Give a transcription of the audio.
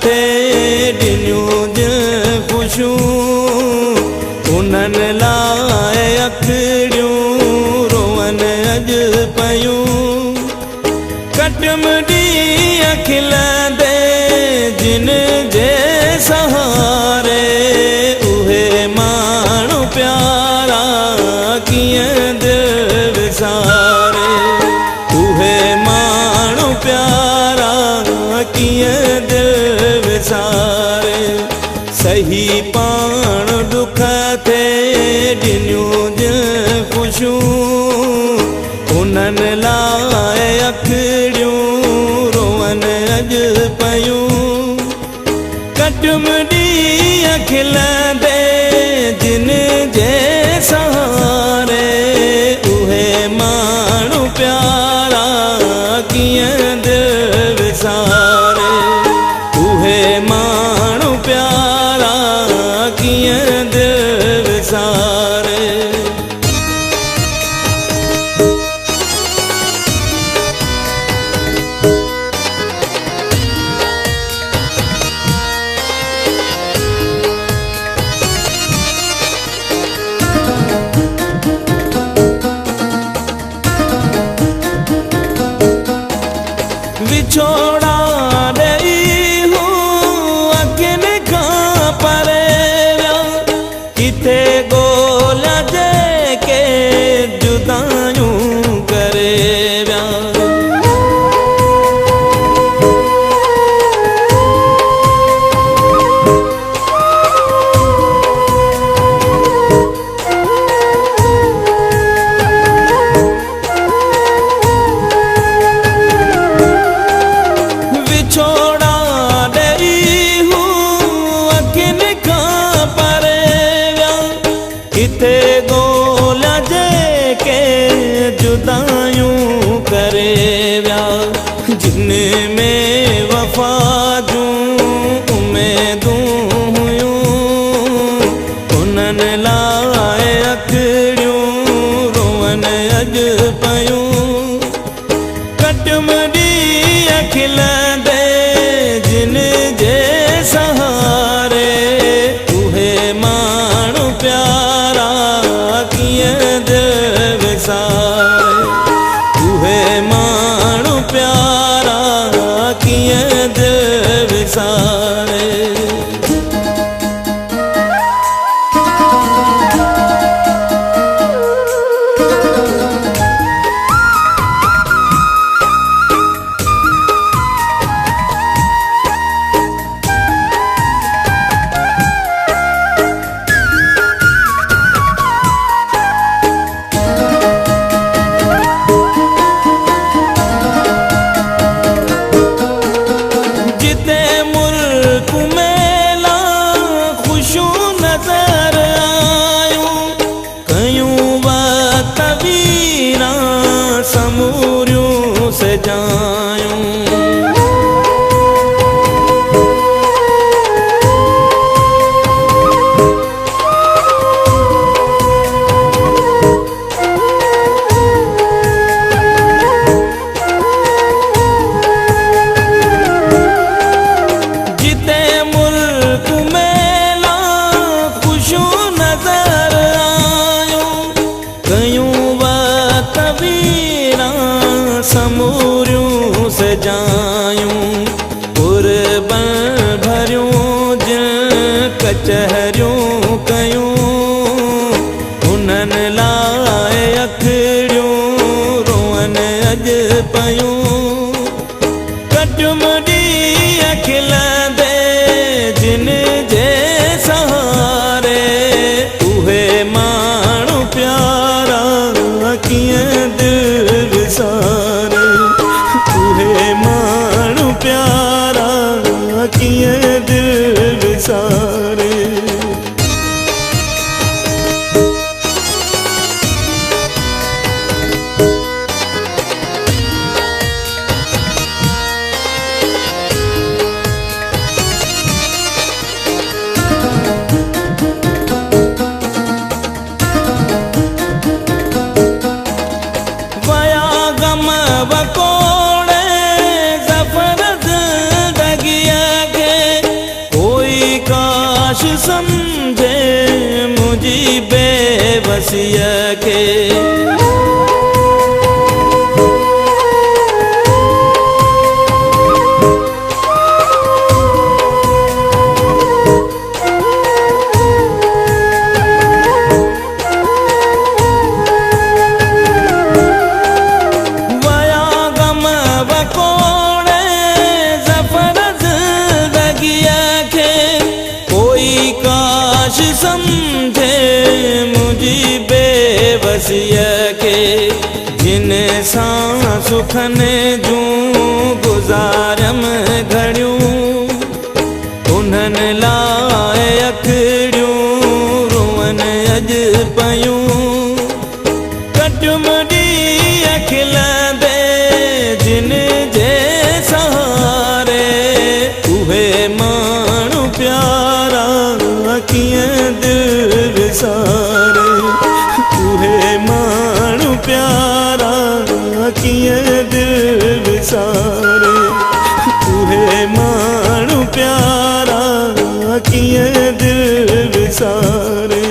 थे ॾिनियूं ख़ुशियूं उन्हनि लाइ अखिड़ियूं रोवन अॼु पयूं कटम ॾींहं खिलंदे जिन जे सहारे उहे माण्हू प्यारा कीअं दिलि विसारे उहे माण्हू प्यारा कीअं दिलि विसारे सही पाण दुख थे ॾिनियूं ख़ुशियूं उन्हनि लाइ अखिड़ियूं रोवन अॼु पयूं कटम ॾींहं खिलंदे जिन जे सहारे उहे माण्हू प्यारा कीअं दिलि विसारे उहे माण्हू प्यारा कीअं दिलि विसारे विछोड़ा ॾेई हूँ अखियुनि खां परे विया किथे ॻोल्हियां जेके जुदायूं करे विया किथे ॻोल्हियां जेके जुदायूं करे विया जिन में वफ़ा जूं उमेदूं हुयूं उन्हनि लाइ अखिड़ियूं रोवन अॼु पयूं कटम ॾींहं खिलंदे जिन जे सहारे उहे माण्हू प्यारा कीअं दिलि विसारे उहे माण्हू प्यारा कीअं दिलि विसारे समूरियूं सजायूं जिते मुल्क मेला खुशियूं नज़र आयूं कयूं समूरियूं सजायूं कुर्बन भरियूं जिन कचहरियूं कयूं उन्हनि लाइ अखिड़ियूं रोवन अॼु पयूं कटम ॾींहं खिलंदे जिन जे सहारे उहे माण्हू प्यारा कीअं दिलि विसारे उहे माण्हू प्यारा कीअं दिलि विसारे वकोड़े ज़फ़र ज़िंदगीअ खे सम्झे मुंहिंजी बेवसीअ खे। सम्झे मुंहिंजी बेवसीअ खे, जिन सां सुखनि जूं गुज़ारम घड़ियूं, उन्हनि लाइ अखिड़ियूं रुअन अॼु पयूं। कटुम ॾींहं खिलंदे जिन जे सहारे, उहे माण्हू प्यारा कीअं दिल विसारे, उहे माण्हू प्यारा कीअं दिल विसारे, उहे माण्हू प्यारा कीअं दिल विसारे।